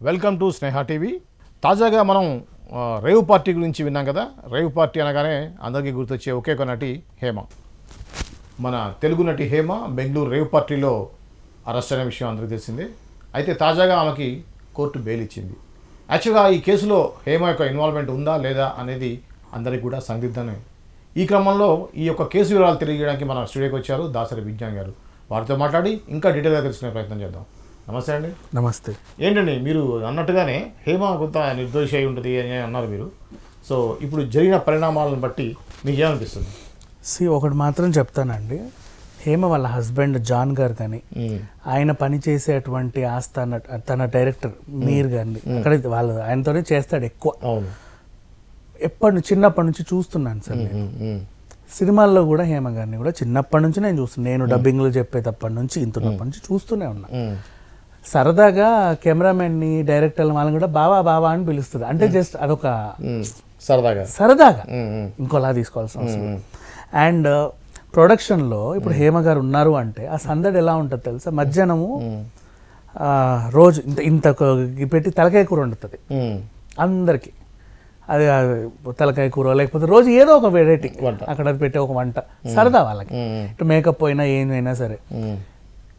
Welcome to Sneha TV. తాజాగా మనం rave party గురించి విన్నాం కదా. రేవ్ పార్టీ అనగానే అందరికీ గుర్తొచ్చే ఒకే ఒక నటి హేమ. మన తెలుగు నటి హేమ బెంగళూరు రేవ్ పార్టీలో అరెస్ట్ అయిన విషయం అందరికీ తెలిసిందే. అయితే తాజాగా ఆమెకి కోర్టు బెయిల్ ఇచ్చింది. యాక్చువల్గా ఈ కేసులో హేమ యొక్క ఇన్వాల్వ్మెంట్ ఉందా లేదా అనేది అందరికీ కూడా సందిగ్ధమే. ఈ క్రమంలో ఈ యొక్క కేసు వివరాలు తెలియజేయడానికి మన స్టూడియోకి వచ్చారు దాసరి విజ్ఞాన్ గారు. వారితో మాట్లాడి ఇంకా డీటెయిల్గా తెలుసుకునే ప్రయత్నం చేద్దాం. నమస్తే అండి. నమస్తే. ఏంటండి మీరు అన్నట్టుగానే హేమ కొంత నిర్దోషి అయి ఉంటుంది అని అన్నారు మీరు. సో ఇప్పుడు జరిగిన పరిణామాలను బట్టి మీకు ఏమనిపిస్తుంది? ఒకటి మాత్రం చెప్తానండి, హేమ వాళ్ళ హస్బెండ్ జాన్ గారు కానీ ఆయన పని చేసేటువంటి ఆస్థాన తన డైరెక్టర్ మీర్ గారిని అక్కడ వాళ్ళు ఆయనతోనే చేస్తాడు ఎక్కువ. అవును, చిన్నప్పటి నుంచి చూస్తున్నాను సార్. సినిమాల్లో కూడా హేమ గారిని కూడా చిన్నప్పటి నుంచి నేను చూస్తున్నాను. నేను డబ్బింగ్లో చెప్పేటప్పటి నుంచి ఇంతున్నప్పటి నుంచి చూస్తూనే ఉన్నా. సరదాగా కెమెరామెన్ని డైరెక్టర్ల వాళ్ళని కూడా బావా బావా అని పిలుస్తుంది. అంటే జస్ట్ అదొక సరదాగా ఇంకోలా తీసుకోవాల్సిన అవసరం. అండ్ ప్రొడక్షన్లో ఇప్పుడు హేమ గారు ఉన్నారు అంటే ఆ సందడి ఎలా ఉంటుంది తెలుసా? మధ్యాహ్నము రోజు ఇంత పెట్టి తలకాయ కూర వండుతుంది అందరికి. అది తలకాయ కూర లేకపోతే రోజు ఏదో ఒక వెరైటీ అక్కడ పెట్టే ఒక వంట సరదా వాళ్ళకి. ఇటు మేకప్ అయినా ఏమైనా సరే.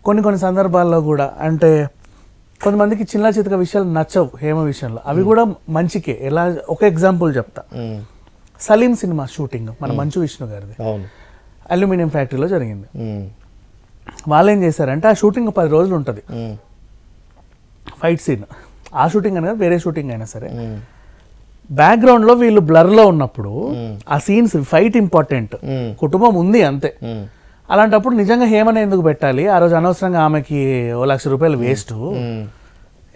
కొన్ని సందర్భాల్లో కూడా అంటే కొంతమందికి చిన్న చితక విషయాలు నచ్చవు హేమ విషయంలో, అవి కూడా మంచికే. ఎలా ఒక ఎగ్జాంపుల్ చెప్తా. సలీం సినిమా షూటింగ్ మన మంచు విష్ణు గారిది అల్యూమినియం ఫ్యాక్టరీలో జరిగింది. వాళ్ళు ఏం చేశారంటే ఆ షూటింగ్ 10 రోజులు ఉంటుంది ఫైట్ సీన్. ఆ షూటింగ్ అనగా వేరే షూటింగ్ అయినా సరే బ్యాక్గ్రౌండ్లో వీళ్ళు బ్లర్లో ఉన్నప్పుడు ఆ సీన్స్ ఫైట్ ఇంపార్టెంట్, కుటుంబం ఉంది అంతే. అలాంటప్పుడు నిజంగా హేమని ఎందుకు పెట్టాలి? ఆ రోజు అనవసరంగా ఆమెకి ₹1,00,000 వేస్ట్.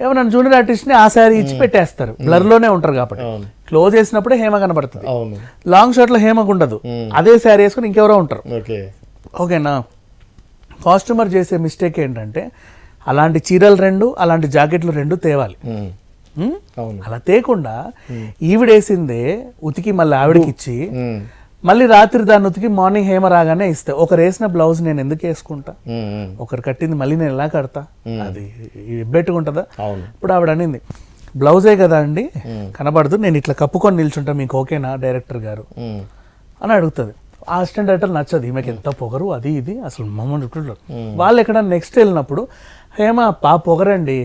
ఏమన్నా జూనియర్ ఆర్టిస్ట్ని ఆ శారీ ఇచ్చి పెట్టేస్తారు, బ్లర్లోనే ఉంటారు కాబట్టి. క్లోజ్ చేసినప్పుడే హేమ కనబడుతుంది, లాంగ్ షాట్లో హేమకు ఉండదు. అదే శారీ వేసుకుని ఇంకెవరో ఉంటారు. ఓకేనా? కాస్ట్యూమర్ చేసే మిస్టేక్ ఏంటంటే అలాంటి చీరలు 2 అలాంటి జాకెట్లు 2 తేవాలి. అలా తేకుండా ఈవిడేసిందే ఉతికి మళ్ళీ ఆవిడకి ఇచ్చి మళ్ళీ రాత్రి దాన్ని ఉతికి మార్నింగ్ హేమ రాగానే ఇస్తే ఒకరు వేసిన బ్లౌజ్ నేను ఎందుకు వేసుకుంటా? ఒకరు కట్టింది మళ్ళీ నేను ఎలా కడతా? అది ఎబ్బెట్టుకుంటుందా? ఇప్పుడు ఆవిడ అనింది బ్లౌజే కదా అండి కనబడదు, నేను ఇట్లా కప్పుకొని నిల్చుంటా, మీకు ఓకేనా డైరెక్టర్ గారు అని అడుగుతుంది. ఆ అసిస్టెంట్ డైరెక్టర్ నచ్చదు, ఈమెకి ఎంత పొగరు అది ఇది అసలు మమ్మల్ని. వాళ్ళు ఎక్కడ నెక్స్ట్ వెళ్ళినప్పుడు హేమ పొగరండి,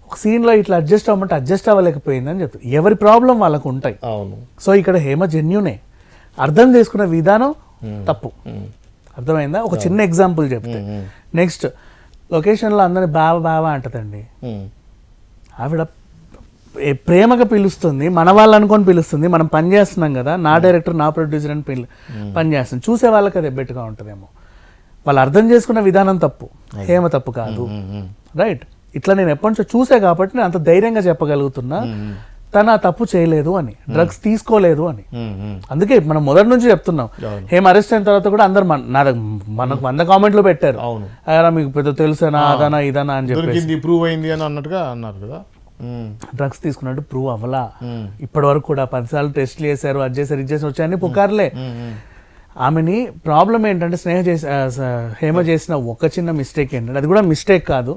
ఒక సీన్లో ఇట్లా అడ్జస్ట్ అవ్వమంటే అడ్జస్ట్ అవ్వలేకపోయింది అని చెప్తారు. ఎవరి ప్రాబ్లం వాళ్ళకు ఉంటాయి. సో ఇక్కడ హేమ జెన్యూనే, అర్థం చేసుకున్న విధానం తప్పు. అర్థమైందా? ఒక చిన్న ఎగ్జాంపుల్ చెప్తే నెక్స్ట్ లొకేషన్లో అందరినీ బావా అంటదండి. ఆవిడ ప్రేమగా పిలుస్తుంది, మన వాళ్ళు అనుకొని పిలుస్తుంది. మనం పని చేస్తున్నాం కదా, నా డైరెక్టర్ నా ప్రొడ్యూసర్ అని పని చేస్తుంది. చూసే వాళ్ళకి అది ఎబ్బెట్టుగా ఉంటుందేమో. వాళ్ళు అర్థం చేసుకున్న విధానం తప్పు, హేమ తప్పు కాదు. రైట్? ఇట్లా నేను ఎప్పటి నుంచో చూసే కాబట్టి నేను అంత ధైర్యంగా చెప్పగలుగుతున్నా తను ఆ తప్పు చేయలేదు అని, డ్రగ్స్ తీసుకోలేదు అని. అందుకే మనం మొదటి నుంచి చెప్తున్నాం. హేమ అరెస్ట్ అయిన తర్వాత కూడా అందరు మనకు 100 కామెంట్లు పెట్టారు, మీకు పెద్ద తెలుసానా అదనా ఇదనా అని చెప్పి ప్రూవ్ అయింది అని అన్నట్టుగా అన్నారు కదా. డ్రగ్స్ తీసుకున్నట్టు ప్రూవ్ అవ్వలా. ఇప్పటి వరకు కూడా 10 సార్లు టెస్ట్లు చేశారు, అది చేశారు, ఇది చేసి వచ్చాయని పుకార్లే. ఆమెని ప్రాబ్లం ఏంటంటే హేమ చేసిన ఒక చిన్న మిస్టేక్ ఏంటంటే, అది కూడా మిస్టేక్ కాదు,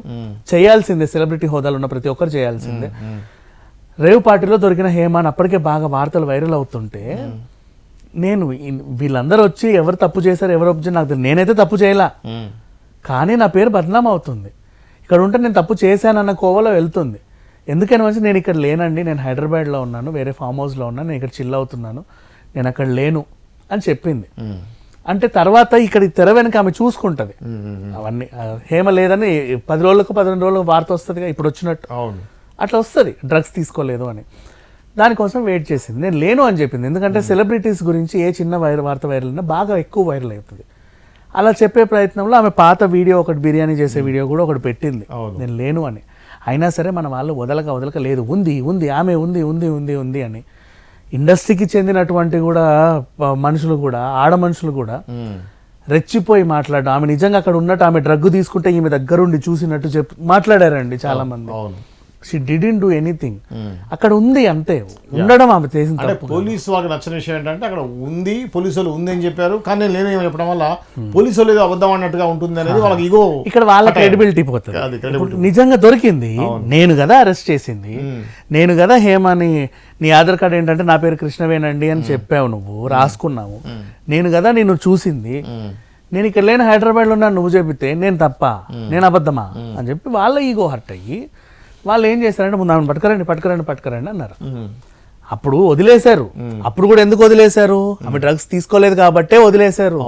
చేయాల్సిందే. సెలబ్రిటీ హోదాలు ఉన్న ప్రతి ఒక్కరు చేయాల్సిందే. రేవ్ పార్టీలో దొరికిన హేమ అని అప్పటికే బాగా వార్తలు వైరల్ అవుతుంటే నేను వీళ్ళందరూ వచ్చి ఎవరు తప్పు చేశారు ఎవరు నాకు నేనైతే తప్పు చేయలా, కానీ నా పేరు బదనాం అవుతుంది. ఇక్కడ ఉంటే నేను తప్పు చేశానన్న కోవలో వెళ్తుంది. ఎందుకని మంచి నేను ఇక్కడ లేనండి, నేను హైదరాబాద్లో ఉన్నాను, వేరే ఫామ్ హౌస్లో ఉన్నాను, నేను ఇక్కడ చిల్ అవుతున్నాను, నేను అక్కడ లేను అని చెప్పింది. అంటే తర్వాత ఇక్కడ తెర వెనక ఆమె చూసుకుంటుంది అవన్నీ. హేమ లేదని 10 రోజులకు 15 రోజులకు వార్త వస్తుంది ఇప్పుడు వచ్చినట్టు. అట్లా వస్తుంది డ్రగ్స్ తీసుకోలేదు అని. దానికోసం వెయిట్ చేసింది. నేను లేను అని చెప్పింది. ఎందుకంటే సెలబ్రిటీస్ గురించి ఏ చిన్న వార్త వైరల్ అయినా బాగా ఎక్కువ వైరల్ అవుతుంది. అలా చెప్పే ప్రయత్నంలో ఆమె పాత వీడియో ఒకటి, బిర్యానీ చేసే వీడియో కూడా ఒకటి పెట్టింది, నేను లేను అని. అయినా సరే మన వాళ్ళు వదలక లేదు, ఉంది ఆమె ఉంది అని. ఇండస్ట్రీకి చెందినటువంటి కూడా మనుషులు కూడా, ఆడ మనుషులు కూడా రెచ్చిపోయి మాట్లాడడం, ఆమె నిజంగా అక్కడ ఉన్నట్టు ఆమె డ్రగ్ తీసుకుంటే ఈమె దగ్గరుండి చూసినట్టు మాట్లాడారండి చాలా మంది. She didn't do anything. అక్కడ ఉంది అంతే, ఉండడం ఆమె చేసిన అంటే తప్పు. పోలీసు వాళ్ళకి నచ్చిన విషయం ఏంటంటే అక్కడ ఉంది, పోలీసు వాళ్ళు ఉంది అని చెప్పారు, కానీ నేను లేని చెప్పడం వల్ల పోలీసు వాళ్ళు ఏదో అబద్ధం అన్నట్టుగా ఉంటుంది అనేది వాళ్ళకి ఇగో ఇక్కడ వాళ్ళ క్రెడిబిలిటీ పోతుంది. ఇప్పుడు నిజంగా దొరికింది, నేను కదా అరెస్ట్ చేసింది, నేను కదా హేమని, నీ ఆధార్ కార్డ్ ఏంటంటే నా పేరు కృష్ణవేనండి అని చెప్పావు, నువ్వు రాసుకున్నావు, నేను కదా నేను చూసింది, నేను ఇక్కడ లేని హైదరాబాద్లో ఉన్నాను, నువ్వు చెబితే నేను తప్ప, నేను అబద్ధమా అని చెప్పి వాళ్ళ ఈగో హర్ట్ అయ్యి వాళ్ళు ఏం చేశారంటే ముందు ఆమెను పట్టుకరండి అన్నారు. అప్పుడు వదిలేశారు. అప్పుడు కూడా ఎందుకు వదిలేశారు? ఆమె డ్రగ్స్ తీసుకోలేదు కాబట్టే వదిలేశారు.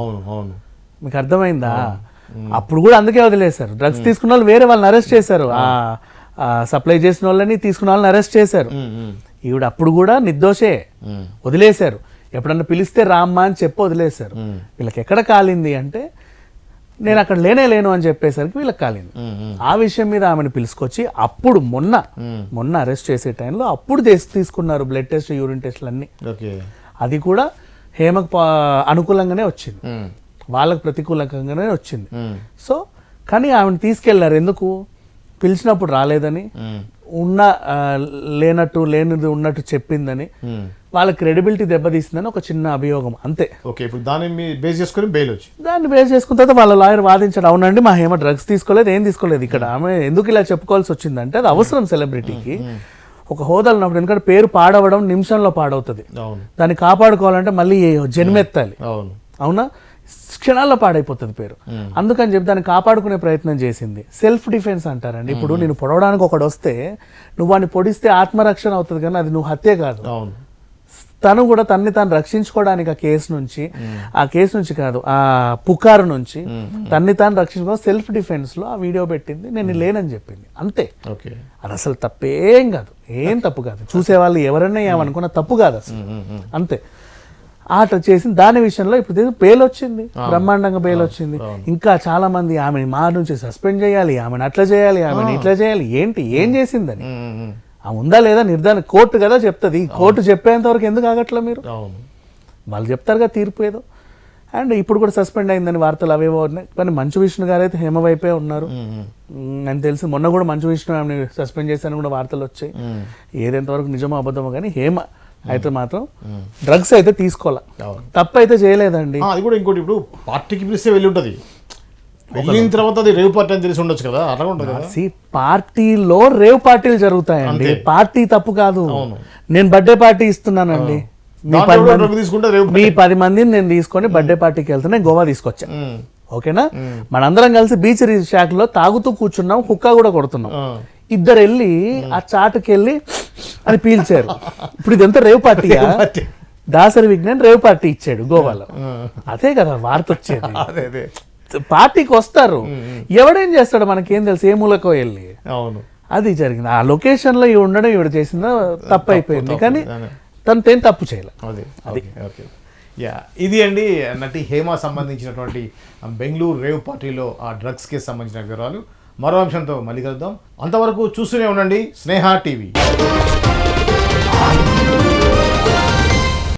మీకు అర్థమైందా? అప్పుడు కూడా అందుకే వదిలేశారు. డ్రగ్స్ తీసుకున్న వాళ్ళు వేరే వాళ్ళని అరెస్ట్ చేశారు, సప్లై చేసిన వాళ్ళని తీసుకున్న వాళ్ళని అరెస్ట్ చేశారు. ఈవిడ అప్పుడు కూడా నిర్దోషే, వదిలేశారు. ఎప్పుడన్నా పిలిస్తే రామ్మా అని చెప్పి వదిలేశారు. వీళ్ళకి ఎక్కడ కాలింది అంటే నేను అక్కడ లేను అని చెప్పేసరికి వీళ్ళకి కాలింది. ఆ విషయం మీద ఆమెను పిలుచుకొచ్చి అప్పుడు మొన్న అరెస్ట్ చేసే టైంలో అప్పుడు తీసుకున్నారు బ్లడ్ టెస్ట్, యూరిన్ టెస్ట్లు అన్ని. అది కూడా హేమకు అనుకూలంగానే వచ్చింది, వాళ్ళకు ప్రతికూలంగానే వచ్చింది. సో కానీ ఆమెను తీసుకెళ్లారు ఎందుకు? పిలిచినప్పుడు రాలేదని, లేనిది ఉన్నట్టు చెప్పిందని, వాళ్ళ క్రెడిబిలిటీ దెబ్బతీసిందని ఒక చిన్న అభియోగం అంతే. ఓకే, ఇప్పుడు దాన్ని బేస్ చేసుకుని బెయిల్ వచ్చి దాన్ని బేస్ చేసుకున్న తర్వాత వాళ్ళ లాయర్ వాదించాడు, అవునండి మా హేమ డ్రగ్స్ తీసుకోలేదు, ఏం తీసుకోలేదు. ఇక్కడ ఆమె ఎందుకు ఇలా చెప్పుకోవాల్సి వచ్చిందంటే అది అవసరం సెలబ్రిటీకి ఒక హోదాలు ఉన్నప్పుడు. ఎందుకంటే పేరు పాడవడం నిమిషంలో పాడవుతుంది, దాన్ని కాపాడుకోవాలంటే మళ్ళీ జన్మెత్తాలి. అవునా? క్షణాల్లో పాడైపోతుంది పేరు. అందుకని చెప్పి దాన్ని కాపాడుకునే ప్రయత్నం చేసింది. సెల్ఫ్ డిఫెన్స్ అంటారండి. ఇప్పుడు నేను పొడవడానికి ఒకడు వస్తే నువ్వు వాడిని పొడిస్తే ఆత్మరక్షణ అవుతుంది, కానీ అది నువ్వు హత్య కాదు. తను కూడా తన్ని తాను రక్షించుకోవడానికి ఆ కేసు నుంచి కాదు, ఆ పుకారు నుంచి తన్ని తాను రక్షించుకో సెల్ఫ్ డిఫెన్స్ లో ఆ వీడియో పెట్టింది, నేను లేనని చెప్పింది అంతే. అది అసలు తప్పేం కాదు, ఏం తప్పు కాదు. చూసేవాళ్ళు ఎవరైనా ఏమనుకున్న తప్పు కాదు అసలు, అంతే. ఆట చేసింది దాని విషయంలో ఇప్పుడు బెయిల్ వచ్చింది, బ్రహ్మాండంగా బెయిల్ వచ్చింది. ఇంకా చాలా మంది ఆమెని మా నుంచి సస్పెండ్ చేయాలి, ఆమెను అట్లా చేయాలి, ఆమెను ఇట్లా చేయాలి, ఏం చేసిందని ఆ ఉందా లేదా నిర్ధారణ కోర్టు కదా చెప్తుంది. కోర్టు చెప్పేంత వరకు ఎందుకు ఆగట్లా మీరు? వాళ్ళు చెప్తారుగా తీర్పు ఏదో. అండ్ ఇప్పుడు కూడా సస్పెండ్ అయిందని వార్తలు అవేవో ఉన్నాయి. కానీ మంచు విష్ణు గారు అయితే హేమ వైపే ఉన్నారు అని తెలిసి. మొన్న కూడా మంచు విష్ణు ఆమెను సస్పెండ్ చేశారని కూడా వార్తలు వచ్చాయి. ఏదెంతవరకు నిజమో అబద్ధమో కానీ హేమ అయితే మాత్రం డ్రగ్స్ అయితే తీసుకోవాలి, తప్పు అయితే చేయలేదండి. అది కూడా ఇంకోటి, ఇప్పుడు పార్టీకి పిలిస్తే వెళ్ళి ఉంటుంది, వెళ్ళిన తర్వాత అది రేవ్ పార్టీ అని తెలిసి ఉండొచ్చు కదా, అట్లా ఉంటుంది కదా. పార్టీలో రేవ్ పార్టీలు జరుగుతాయండి, పార్టీ తప్పు కాదు. నేను బర్త్డే పార్టీ ఇస్తున్నానండి, మీ 10 మందిని నేను తీసుకొని బర్త్డే పార్టీకి వెళ్తున్నా, గోవా తీసుకొచ్చా, ఓకేనా? మనందరం కలిసి బీచ్ షాక్ లో తాగుతూ కూర్చున్నాం, హుక్కా కూడా కొడుతున్నాం. ఇద్దరు వెళ్ళి ఆ చాటుకి వెళ్ళి అని పీల్చారు. ఇప్పుడు ఇదంతా రేవ్ పార్టీయా? దాసరి విజ్ఞాన్ రేవ్ పార్టీ ఇచ్చాడు గోవాలో, అదే కదా వార్త వచ్చేది. పార్టీకి వస్తారు, ఎవడేం చేస్తాడు మనకేం తెలుసు, ఏ మూలకో వెళ్ళి. అది జరిగింది. ఆ లొకేషన్ లో ఉండడం ఈవిడ చేసిందా తప్పు అయిపోయింది, కానీ తను తప్పు చేయలేదు. అది ఇది అండి నటి హేమ సంబంధించినటువంటి బెంగళూరు రేవ్ పార్టీలో ఆ డ్రగ్స్ కేసు సంబంధించిన వివరాలు. మరో అంశంతో మళ్ళీ కలుద్దాం. అంతవరకు చూస్తూనే ఉండండి స్నేహ టీవీ.